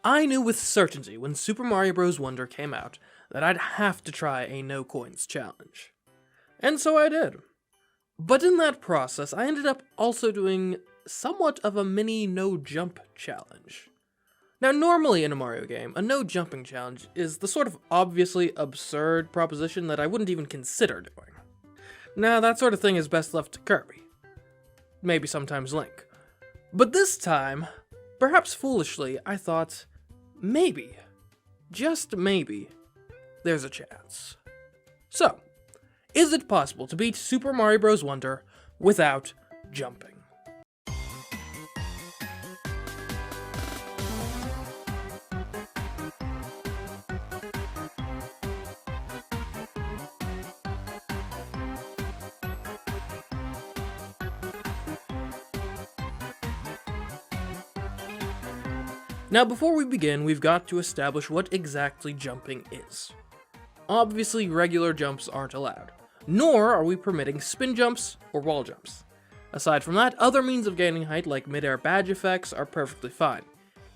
I knew with certainty when Super Mario Bros. Wonder came out that I'd have to try a no coins challenge. And so I did. But in that process, I ended up also doing somewhat of a mini no jump challenge. Now, normally in a Mario game, a no jumping challenge is the sort of obviously absurd proposition that I wouldn't even consider doing. Now, that sort of thing is best left to Kirby. Maybe sometimes Link. But this time, perhaps foolishly, I thought, maybe, just maybe, there's a chance. So, is it possible to beat Super Mario Bros. Wonder without jumping? Now, before we begin, we've got to establish what exactly jumping is. Obviously, regular jumps aren't allowed, nor are we permitting spin jumps or wall jumps. Aside from that, other means of gaining height like mid-air badge effects are perfectly fine,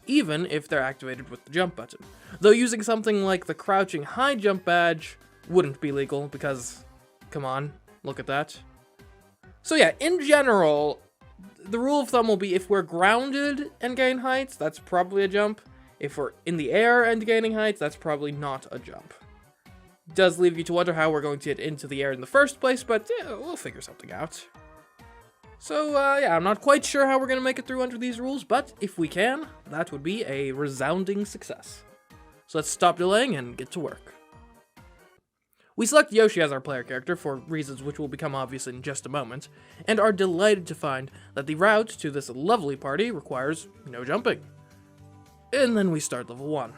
even if they're activated with the jump button, though using something like the crouching high jump badge wouldn't be legal because, come on, look at that. So yeah, in general, the rule of thumb will be if we're grounded and gain heights, that's probably a jump. If we're in the air and gaining heights, that's probably not a jump. Does leave you to wonder how we're going to get into the air in the first place, but yeah, we'll figure something out. So yeah, I'm not quite sure how we're going to make it through under these rules, but if we can, that would be a resounding success. So let's stop delaying and get to work. We select Yoshi as our player character for reasons which will become obvious in just a moment, and are delighted to find that the route to this lovely party requires no jumping. And then we start level 1.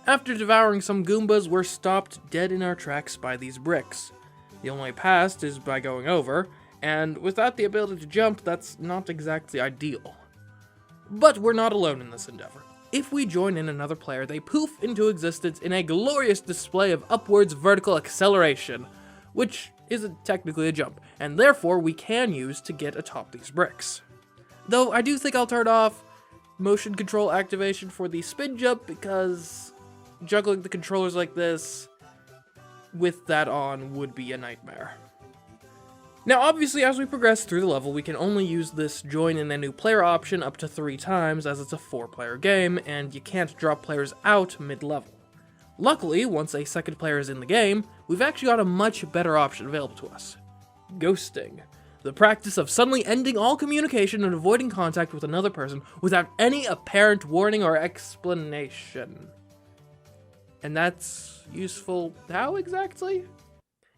After devouring some Goombas, we're stopped dead in our tracks by these bricks. The only way past is by going over, and without the ability to jump, that's not exactly ideal. But we're not alone in this endeavor. If we join in another player, they poof into existence in a glorious display of upwards vertical acceleration, which isn't technically a jump, and therefore we can use to get atop these bricks. Though I do think I'll turn off motion control activation for the spin jump because juggling the controllers like this with that on would be a nightmare. Now, obviously, as we progress through the level, we can only use this join in a new player option up to 3 times, as it's a 4-player game, and you can't drop players out mid-level. Luckily, once a second player is in the game, we've actually got a much better option available to us. Ghosting. The practice of suddenly ending all communication and avoiding contact with another person without any apparent warning or explanation. And that's useful how exactly?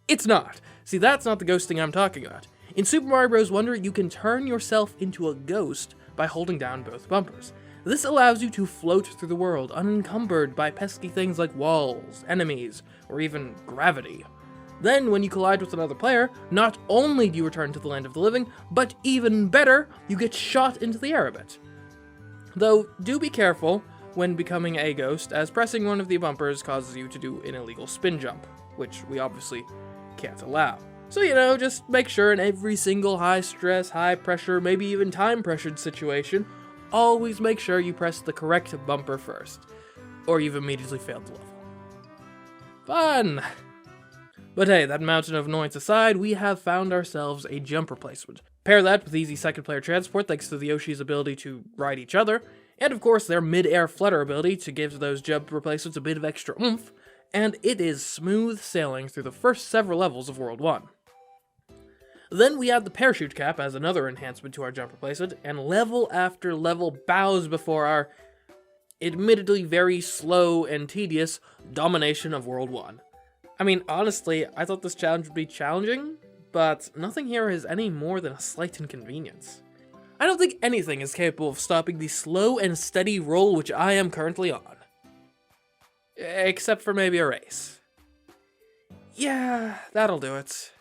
It's not. See, that's not the ghosting I'm talking about. In Super Mario Bros. Wonder, you can turn yourself into a ghost by holding down both bumpers. This allows you to float through the world unencumbered by pesky things like walls, enemies, or even gravity. Then, when you collide with another player, not only do you return to the land of the living, but even better, you get shot into the air a bit. Though, do be careful when becoming a ghost, as pressing one of the bumpers causes you to do an illegal spin jump, which we obviously can't allow. So, just make sure in every single high stress, high pressure, maybe even time pressured situation, always make sure you press the correct bumper first, or you've immediately failed the level. Fun! But hey, that mountain of annoyance aside, we have found ourselves a jump replacement. Pair that with easy second player transport thanks to the Yoshi's ability to ride each other, and of course their mid-air flutter ability to give those jump replacements a bit of extra oomph, and it is smooth sailing through the first several levels of World 1. Then we add the parachute cap as another enhancement to our jump replacement, and level after level bows before our admittedly very slow and tedious domination of World 1. I mean, honestly, I thought this challenge would be challenging, but nothing here is any more than a slight inconvenience. I don't think anything is capable of stopping the slow and steady roll which I am currently on. Except for maybe a race. Yeah, that'll do it.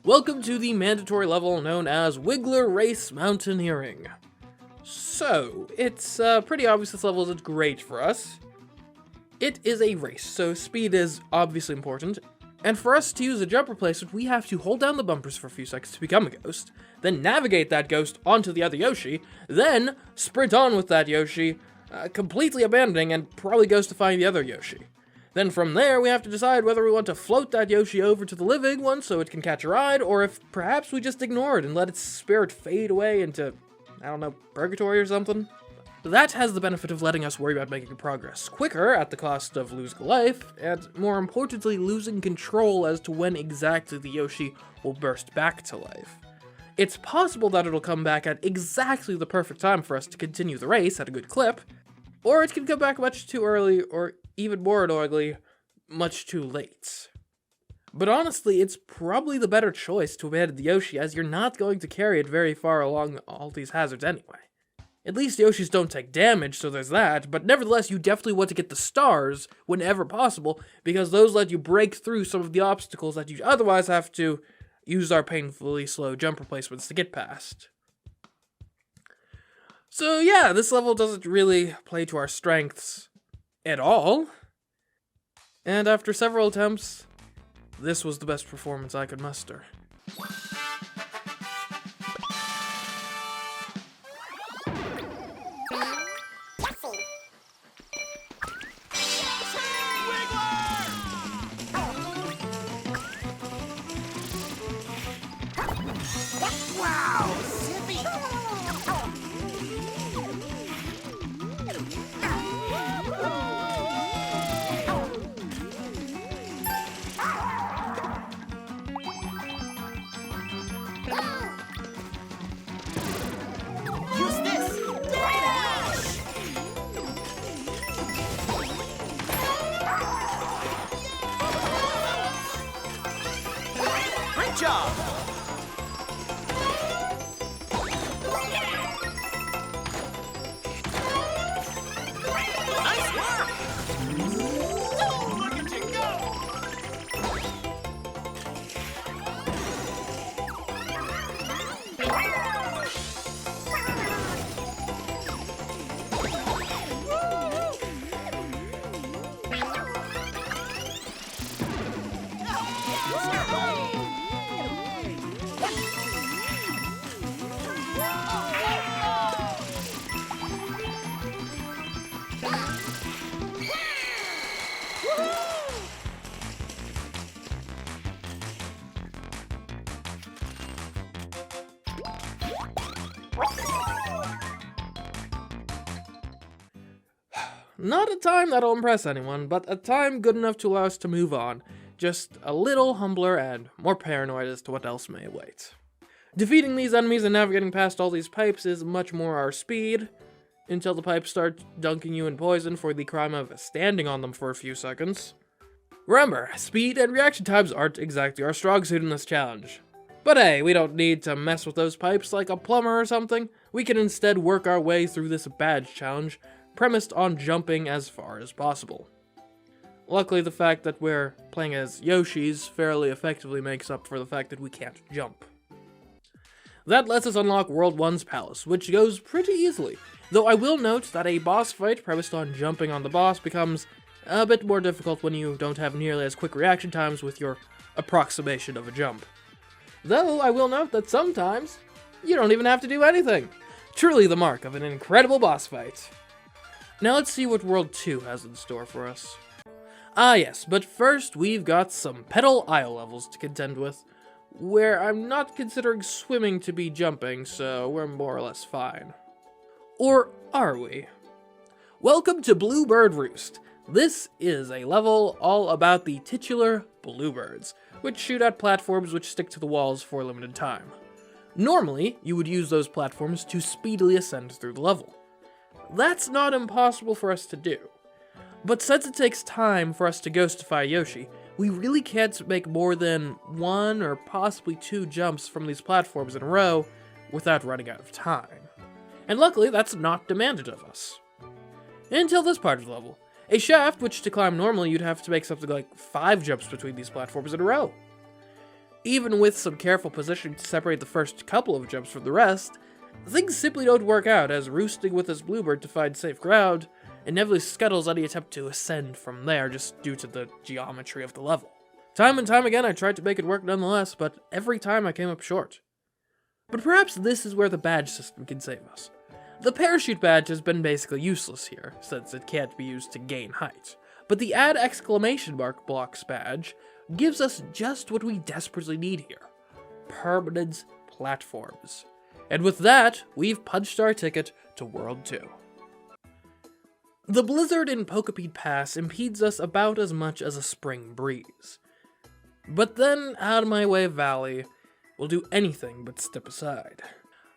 Welcome to the mandatory level known as Wiggler Race Mountaineering. So, it's pretty obvious this level isn't great for us. It is a race, so speed is obviously important, And for us to use a jump replacement, we have to hold down the bumpers for a few seconds to become a ghost, then navigate that ghost onto the other Yoshi, then sprint on with that Yoshi, completely abandoning and probably ghostifying the other Yoshi. Then from there, we have to decide whether we want to float that Yoshi over to the living one so it can catch a ride, or if perhaps we just ignore it and let its spirit fade away into, I don't know, purgatory or something. That has the benefit of letting us worry about making progress quicker at the cost of losing a life, and more importantly, losing control as to when exactly the Yoshi will burst back to life. It's possible that it'll come back at exactly the perfect time for us to continue the race at a good clip, or it can come back much too early, or even more annoyingly, much too late. But honestly, it's probably the better choice to abandon the Yoshi, as you're not going to carry it very far along all these hazards anyway. At least Yoshis don't take damage, so there's that, but nevertheless, you definitely want to get the stars whenever possible, because those let you break through some of the obstacles that you otherwise have to use our painfully slow jump replacements to get past. So yeah, this level doesn't really play to our strengths at all, and after several attempts, this was the best performance I could muster. Wow, Zippy! Use this! Dash! Great job! Nice work! Oh, look at you go! Not a time that'll impress anyone, but a time good enough to allow us to move on, just a little humbler and more paranoid as to what else may await. Defeating these enemies and navigating past all these pipes is much more our speed, until the pipes start dunking you in poison for the crime of standing on them for a few seconds. Remember, speed and reaction times aren't exactly our strong suit in this challenge. But hey, we don't need to mess with those pipes like a plumber or something. We can instead work our way through this badge challenge, premised on jumping as far as possible. Luckily, the fact that we're playing as Yoshis fairly effectively makes up for the fact that we can't jump. That lets us unlock World 1's Palace, which goes pretty easily, though I will note that a boss fight premised on jumping on the boss becomes a bit more difficult when you don't have nearly as quick reaction times with your approximation of a jump. Though I will note that sometimes you don't even have to do anything. Truly the mark of an incredible boss fight. Now let's see what World 2 has in store for us. Ah yes, but first we've got some Petal Isle levels to contend with, where I'm not considering swimming to be jumping, so we're more or less fine. Or are we? Welcome to Bluebird Roost. This is a level all about the titular bluebirds, which shoot at platforms which stick to the walls for a limited time. Normally, you would use those platforms to speedily ascend through the level. That's not impossible for us to do. But since it takes time for us to ghostify Yoshi, we really can't make more than 1 or possibly 2 jumps from these platforms in a row without running out of time. And luckily, that's not demanded of us. Until this part of the level. A shaft, which to climb normally you'd have to make something like 5 jumps between these platforms in a row. Even with some careful positioning to separate the first couple of jumps from the rest, things simply don't work out, as roosting with this bluebird to find safe ground inevitably scuttles any attempt to ascend from there just due to the geometry of the level. Time and time again I tried to make it work nonetheless, but every time I came up short. But perhaps this is where the badge system can save us. The parachute badge has been basically useless here, since it can't be used to gain height. But the add exclamation mark blocks badge gives us just what we desperately need here. Permanent platforms. And with that, we've punched our ticket to World 2. The blizzard in Pokepeed Pass impedes us about as much as a spring breeze. But then, Out of My Way Valley will do anything but step aside.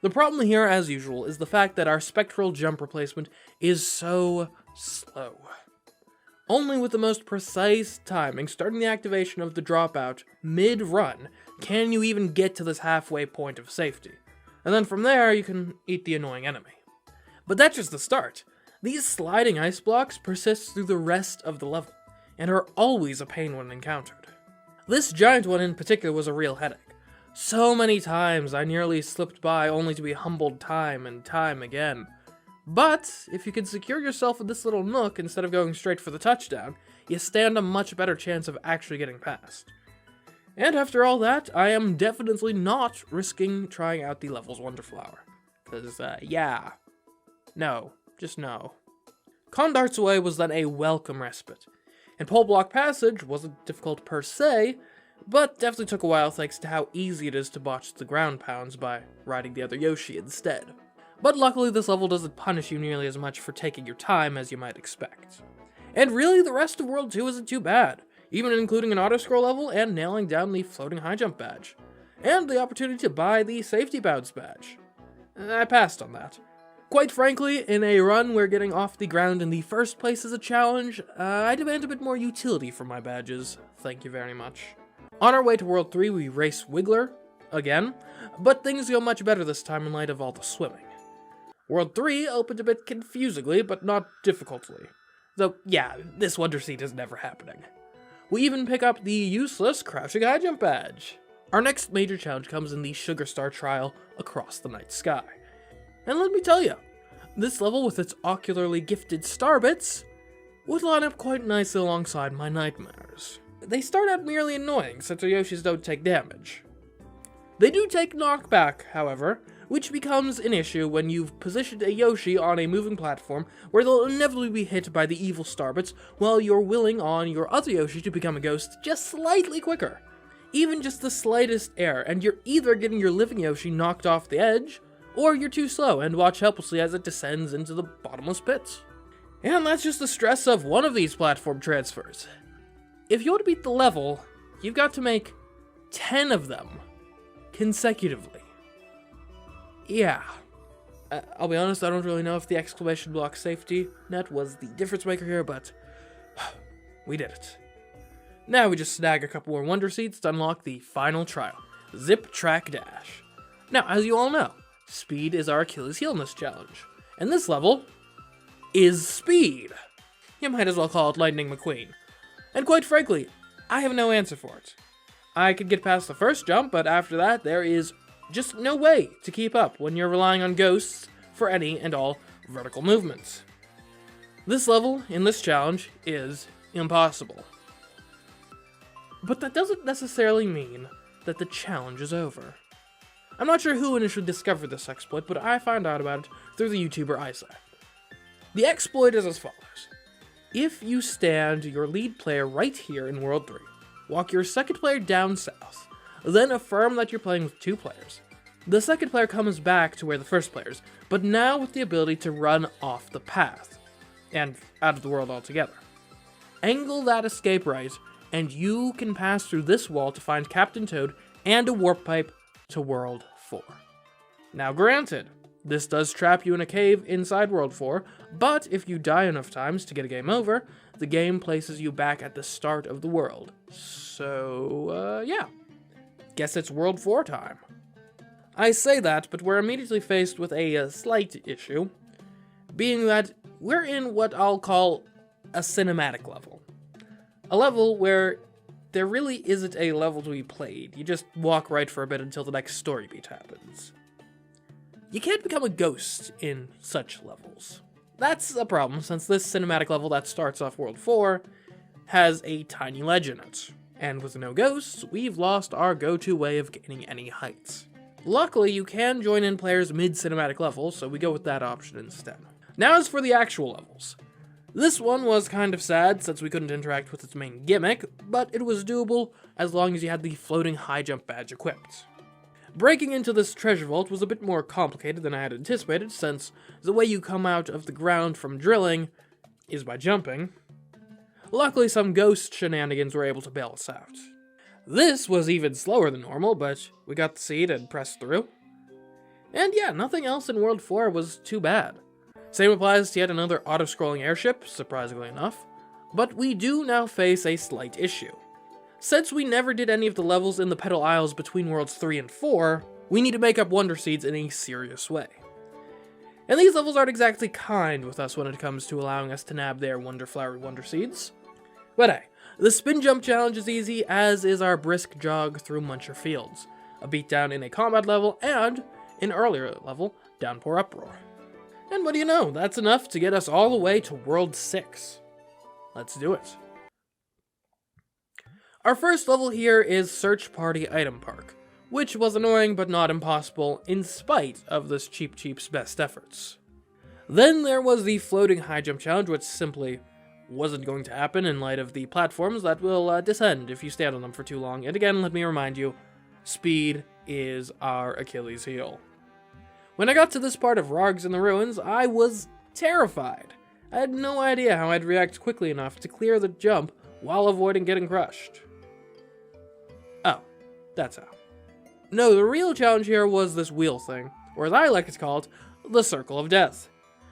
The problem here, as usual, is the fact that our spectral jump replacement is so slow. Only with the most precise timing, starting the activation of the dropout mid-run, can you even get to this halfway point of safety. And then from there, you can eat the annoying enemy. But that's just the start. These sliding ice blocks persist through the rest of the level, and are always a pain when encountered. This giant one in particular was a real headache. So many times I nearly slipped by only to be humbled time and time again. But if you can secure yourself in this little nook instead of going straight for the touchdown, you stand a much better chance of actually getting past. And after all that, I am definitely not risking trying out the Levels Wonder Flower. Cause, yeah. No. Just no. Condart's Way was then a welcome respite. And Pole Block Passage wasn't difficult per se, but definitely took a while thanks to how easy it is to botch the ground pounds by riding the other Yoshi instead. But luckily this level doesn't punish you nearly as much for taking your time as you might expect. And really the rest of World 2 isn't too bad, even including an auto-scroll level and nailing down the floating high jump badge. And the opportunity to buy the safety bounce badge. I passed on that. Quite frankly, in a run where getting off the ground in the first place is a challenge, I demand a bit more utility from my badges. Thank you very much. On our way to World 3, we race Wiggler, again, but things go much better this time in light of all the swimming. World 3 opened a bit confusingly, but not difficultly. Though, yeah, this Wonder Seat is never happening. We even pick up the useless Crouching High Jump badge. Our next major challenge comes in the Sugar Star Trial across the night sky. And let me tell you, this level with its ocularly gifted starbits would line up quite nicely alongside my nightmares. They start out merely annoying since our Yoshis don't take damage. They do take knockback, however, which becomes an issue when you've positioned a Yoshi on a moving platform where they'll inevitably be hit by the evil starbits while you're willing on your other Yoshi to become a ghost just slightly quicker. Even just the slightest error, and you're either getting your living Yoshi knocked off the edge, or you're too slow and watch helplessly as it descends into the bottomless pits. And that's just the stress of one of these platform transfers. If you want to beat the level, you've got to make 10 of them consecutively. Yeah. I'll be honest, I don't really know if the exclamation block safety net was the difference maker here, but we did it. Now we just snag a couple more Wonder Seeds to unlock the final trial, Zip Track Dash. Now, as you all know, speed is our Achilles heel in this challenge, and this level is speed. You might as well call it Lightning McQueen. And quite frankly, I have no answer for it. I could get past the first jump, but after that, there is just no way to keep up when you're relying on ghosts for any and all vertical movements. This level, in this challenge, is impossible. But that doesn't necessarily mean that the challenge is over. I'm not sure who initially discovered this exploit, but I found out about it through the YouTuber Isaac. The exploit is as follows. If you stand your lead player right here in World 3, walk your second player down south, then affirm that you're playing with two players. The second player comes back to where the first player is, but now with the ability to run off the path, and out of the world altogether. Angle that escape right, and you can pass through this wall to find Captain Toad and a warp pipe to World 4. Now granted, this does trap you in a cave inside World 4, but if you die enough times to get a game over, the game places you back at the start of the world. So, yeah. Guess it's World 4 time. I say that, but we're immediately faced with a slight issue, being that we're in what I'll call a cinematic level. A level where there really isn't a level to be played. You just walk right for a bit until the next story beat happens. You can't become a ghost in such levels. That's a problem, since this cinematic level that starts off World 4 has a tiny ledge in it. And with no ghosts, we've lost our go-to way of gaining any heights. Luckily, you can join in players mid-cinematic levels, so we go with that option instead. Now as for the actual levels. This one was kind of sad since we couldn't interact with its main gimmick, but it was doable as long as you had the floating high jump badge equipped. Breaking into this treasure vault was a bit more complicated than I had anticipated, since the way you come out of the ground from drilling is by jumping. Luckily, some ghost shenanigans were able to bail us out. This was even slower than normal, but we got the seed and pressed through. And yeah, nothing else in World 4 was too bad. Same applies to yet another auto-scrolling airship, surprisingly enough, but we do now face a slight issue. Since we never did any of the levels in the Petal Isles between Worlds 3 and 4, we need to make up Wonder Seeds in a serious way. And these levels aren't exactly kind with us when it comes to allowing us to nab their Wonder Flowery Wonder Seeds. But hey, the spin jump challenge is easy, as is our brisk jog through Muncher Fields, a beatdown in a combat level, and, an earlier level, Downpour Uproar. And what do you know, that's enough to get us all the way to World 6. Let's do it. Our first level here is Search Party Item Park, which was annoying but not impossible in spite of this Cheep Cheep's best efforts. Then there was the Floating High Jump Challenge, which simply wasn't going to happen in light of the platforms that will descend if you stand on them for too long. And again, let me remind you, speed is our Achilles heel. When I got to this part of Rogs in the Ruins, I was terrified. I had no idea how I'd react quickly enough to clear the jump while avoiding getting crushed. Oh, that's how. No, the real challenge here was this wheel thing, or as I like to call it, the Circle of Death.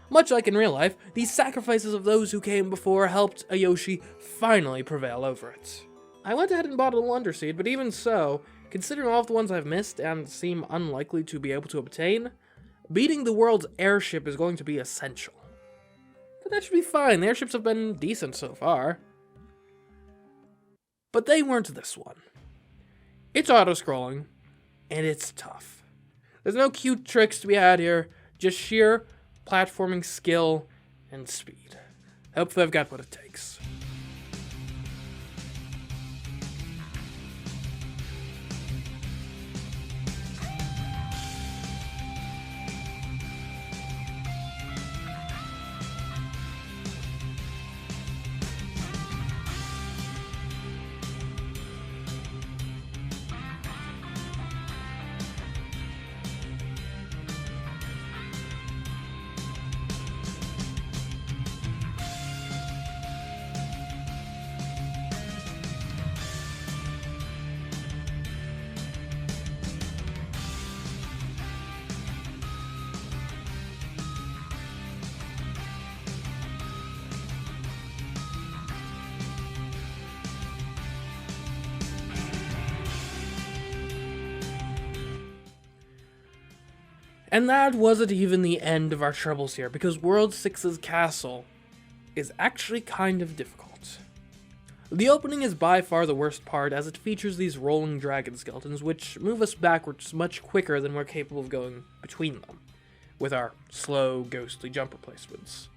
Much like in real life, these sacrifices of those who came before helped a Yoshi finally prevail over it. I went ahead and bought a Wonder Seed, but even so, considering all of the ones I've missed and seem unlikely to be able to obtain, beating the world's airship is going to be essential. But that should be fine, the airships have been decent so far. But they weren't this one. It's auto-scrolling, and it's tough. There's no cute tricks to be had here, just sheer platforming skill and speed. Hopefully I've got what it takes. And that wasn't even the end of our troubles here, because World 6's castle is actually kind of difficult. The opening is by far the worst part, as it features these rolling dragon skeletons, which move us backwards much quicker than we're capable of going between them, with our slow, ghostly jump replacements.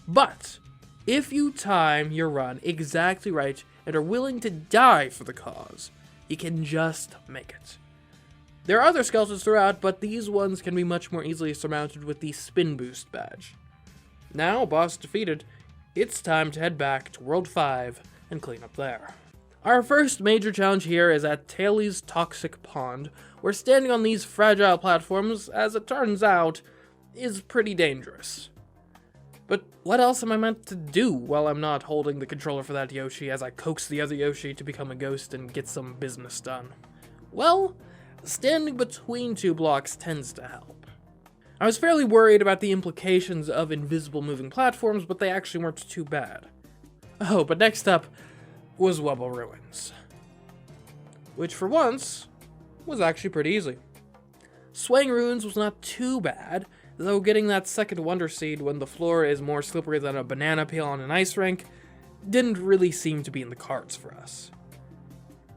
But if you time your run exactly right and are willing to die for the cause, you can just make it. There are other skeletons throughout, but these ones can be much more easily surmounted with the Spin Boost badge. Now, boss defeated, it's time to head back to World 5 and clean up there. Our first major challenge here is at Tailey's Toxic Pond, where standing on these fragile platforms, as it turns out, is pretty dangerous. But what else am I meant to do while I'm not holding the controller for that Yoshi as I coax the other Yoshi to become a ghost and get some business done? Well, standing between two blocks tends to help. I was fairly worried about the implications of invisible moving platforms, but they actually weren't too bad. Oh, but next up was Wubble Ruins, which for once was actually pretty easy. Swaying Ruins was not too bad, though getting that second Wonder Seed when the floor is more slippery than a banana peel on an ice rink didn't really seem to be in the cards for us.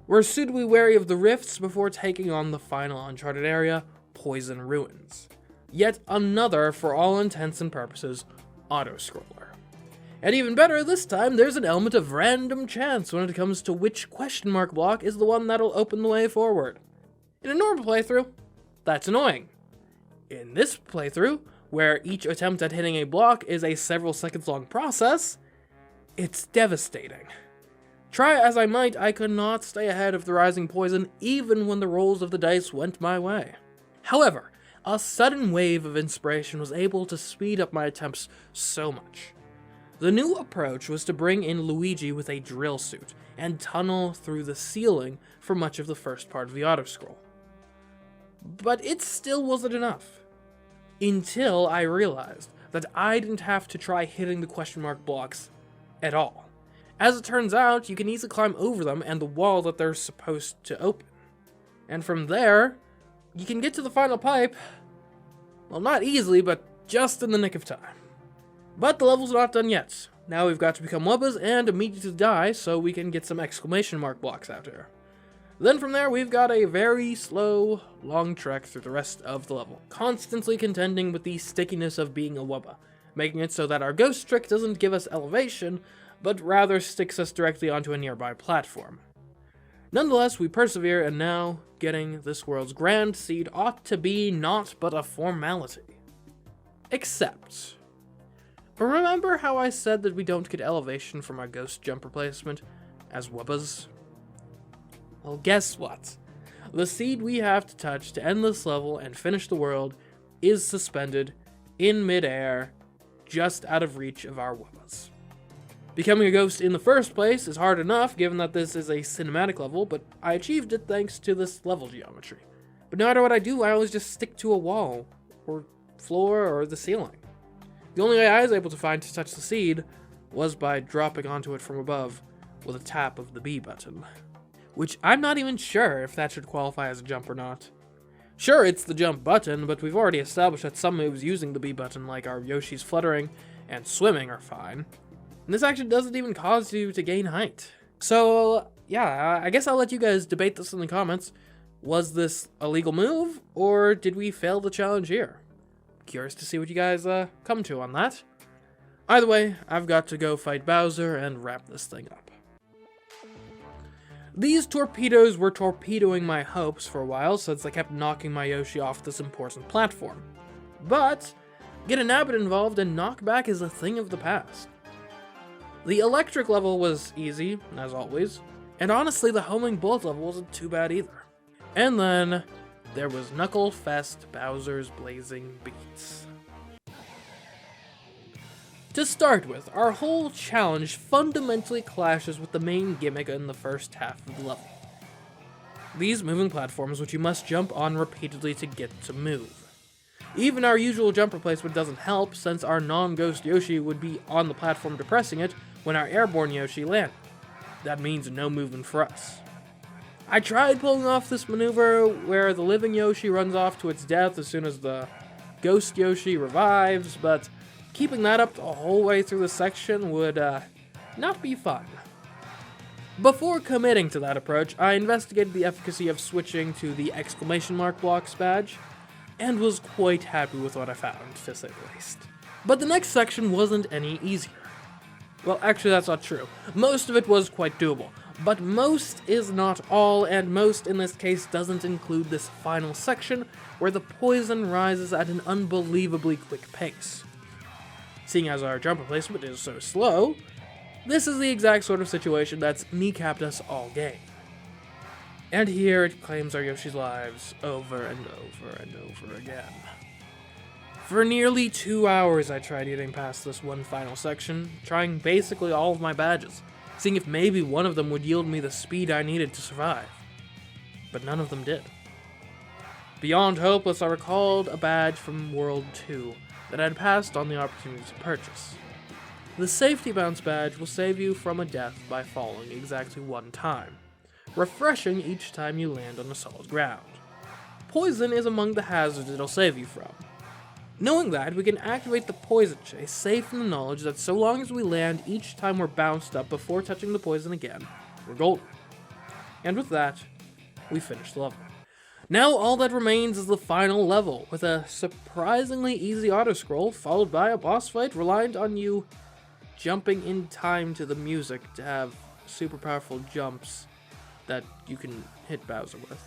We're suitably wary of the rifts before taking on the final uncharted area, Poison Ruins. Yet another, for all intents and purposes, auto-scroller. And even better, this time there's an element of random chance when it comes to which question mark block is the one that'll open the way forward. In a normal playthrough, that's annoying. In this playthrough, where each attempt at hitting a block is a several seconds long process, it's devastating. Try as I might, I could not stay ahead of the rising poison even when the rolls of the dice went my way. However, a sudden wave of inspiration was able to speed up my attempts so much. The new approach was to bring in Luigi with a drill suit and tunnel through the ceiling for much of the first part of the autoscroll. But it still wasn't enough. Until I realized that I didn't have to try hitting the question mark blocks at all. As it turns out, you can easily climb over them and the wall that they're supposed to open. And from there, you can get to the final pipe, well, not easily, but just in the nick of time. But the level's not done yet. Now we've got to become Wubbas and immediately die so we can get some exclamation mark blocks out here. Then from there, we've got a very slow, long trek through the rest of the level, constantly contending with the stickiness of being a Wubba, making it so that our ghost trick doesn't give us elevation, but rather sticks us directly onto a nearby platform. Nonetheless, we persevere, and now, getting this world's grand seed ought to be naught but a formality. Except, remember how I said that we don't get elevation from our ghost jump replacement as Wubbas? Well, guess what? The seed we have to touch to end this level and finish the world is suspended in midair, just out of reach of our Wubbas. Becoming a ghost in the first place is hard enough, given that this is a cinematic level, but I achieved it thanks to this level geometry. But no matter what I do, I always just stick to a wall, or floor, or the ceiling. The only way I was able to find to touch the seed was by dropping onto it from above with a tap of the B button. Which I'm not even sure if that should qualify as a jump or not. Sure, it's the jump button, but we've already established that some moves using the B button, like our Yoshi's fluttering and swimming, are fine. And this actually doesn't even cause you to gain height. So, yeah, I guess I'll let you guys debate this in the comments. Was this a legal move, or did we fail the challenge here? Curious to see what you guys come to on that. Either way, I've got to go fight Bowser and wrap this thing up. These torpedoes were torpedoing my hopes for a while since they kept knocking my Yoshi off this important platform. But, get a Nabbit involved and knockback is a thing of the past. The electric level was easy, as always, and honestly the homing bullet level wasn't too bad either. And then, there was Knuckle Fest Bowser's Blazing Beats. To start with, our whole challenge fundamentally clashes with the main gimmick in the first half of the level. These moving platforms which you must jump on repeatedly to get to move. Even our usual jump replacement doesn't help, since our non-ghost Yoshi would be on the platform depressing it when our airborne Yoshi landed. That means no movement for us. I tried pulling off this maneuver where the living Yoshi runs off to its death as soon as the ghost Yoshi revives, but keeping that up the whole way through the section would not be fun. Before committing to that approach, I investigated the efficacy of switching to the exclamation mark blocks badge, and was quite happy with what I found, to say the least. But the next section wasn't any easier. Well, actually that's not true. Most of it was quite doable, but most is not all, and most in this case doesn't include this final section where the poison rises at an unbelievably quick pace. Seeing as our jump replacement is so slow, this is the exact sort of situation that's kneecapped us all game. And here it claims our Yoshi's lives over and over and over again. For nearly 2 hours I tried getting past this one final section, trying basically all of my badges, seeing if maybe one of them would yield me the speed I needed to survive. But none of them did. Beyond hopeless, I recalled a badge from World 2 that I had passed on the opportunity to purchase. The safety bounce badge will save you from a death by falling exactly one time, refreshing each time you land on the solid ground. Poison is among the hazards it'll save you from. Knowing that, we can activate the poison chase, safe in the knowledge that so long as we land each time we're bounced up before touching the poison again, we're golden. And with that, we finish the level. Now all that remains is the final level, with a surprisingly easy autoscroll followed by a boss fight reliant on you jumping in time to the music to have super powerful jumps that you can hit Bowser with.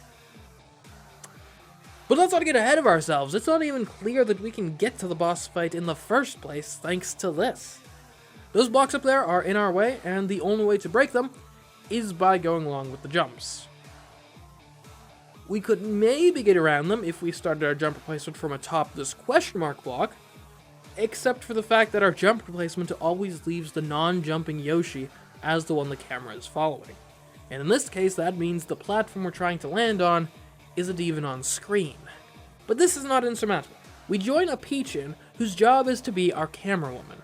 But let's not get ahead of ourselves. It's not even clear that we can get to the boss fight in the first place thanks to this. Those blocks up there are in our way, and the only way to break them is by going along with the jumps. We could maybe get around them if we started our jump replacement from atop this question mark block, except for the fact that our jump replacement always leaves the non-jumping Yoshi as the one the camera is following. And in this case, that means the platform we're trying to land on isn't even on screen. But this is not insurmountable. We join a Peach-in whose job is to be our camera woman.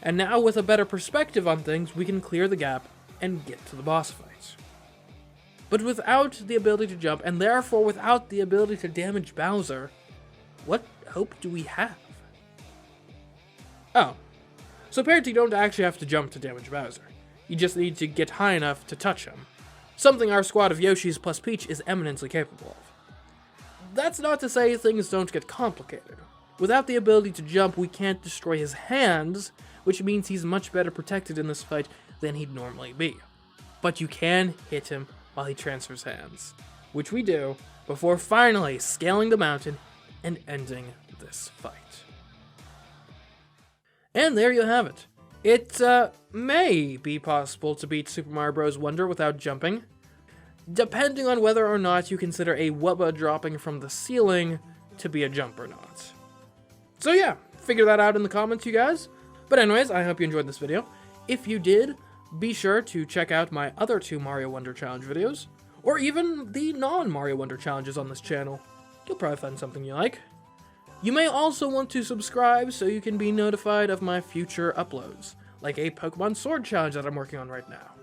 And now with a better perspective on things, we can clear the gap and get to the boss fight. But without the ability to jump, and therefore without the ability to damage Bowser, what hope do we have? Oh, so apparently you don't actually have to jump to damage Bowser. You just need to get high enough to touch him. Something our squad of Yoshis plus Peach is eminently capable of. That's not to say things don't get complicated. Without the ability to jump, we can't destroy his hands, which means he's much better protected in this fight than he'd normally be. But you can hit him while he transfers hands, which we do before finally scaling the mountain and ending this fight. And there you have it. It may be possible to beat Super Mario Bros. Wonder without jumping, depending on whether or not you consider a Wubba dropping from the ceiling to be a jump or not. So yeah, figure that out in the comments, you guys. But anyways, I hope you enjoyed this video. If you did, be sure to check out my other 2 Mario Wonder Challenge videos, or even the non-Mario Wonder challenges on this channel. You'll probably find something you like. You may also want to subscribe so you can be notified of my future uploads, like a Pokemon Sword challenge that I'm working on right now.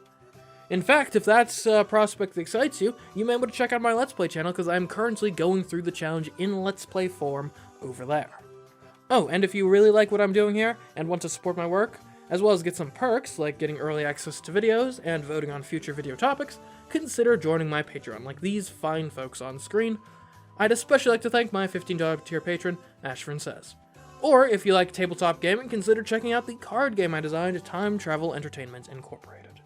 In fact, if that's a prospect that excites you, you may want to check out my Let's Play channel because I'm currently going through the challenge in Let's Play form over there. Oh, and if you really like what I'm doing here and want to support my work, as well as get some perks like getting early access to videos and voting on future video topics, consider joining my Patreon like these fine folks on screen. I'd especially like to thank my $15 tier patron, Ashford Says. Or, if you like tabletop gaming, consider checking out the card game I designed, Time Travel Entertainment Incorporated.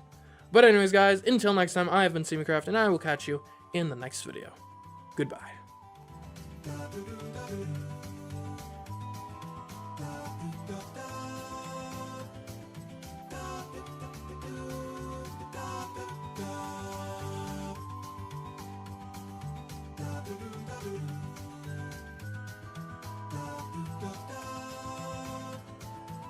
But anyways guys, until next time, I have been CMeeCraft, and I will catch you in the next video. Goodbye. Da da da da da da da da da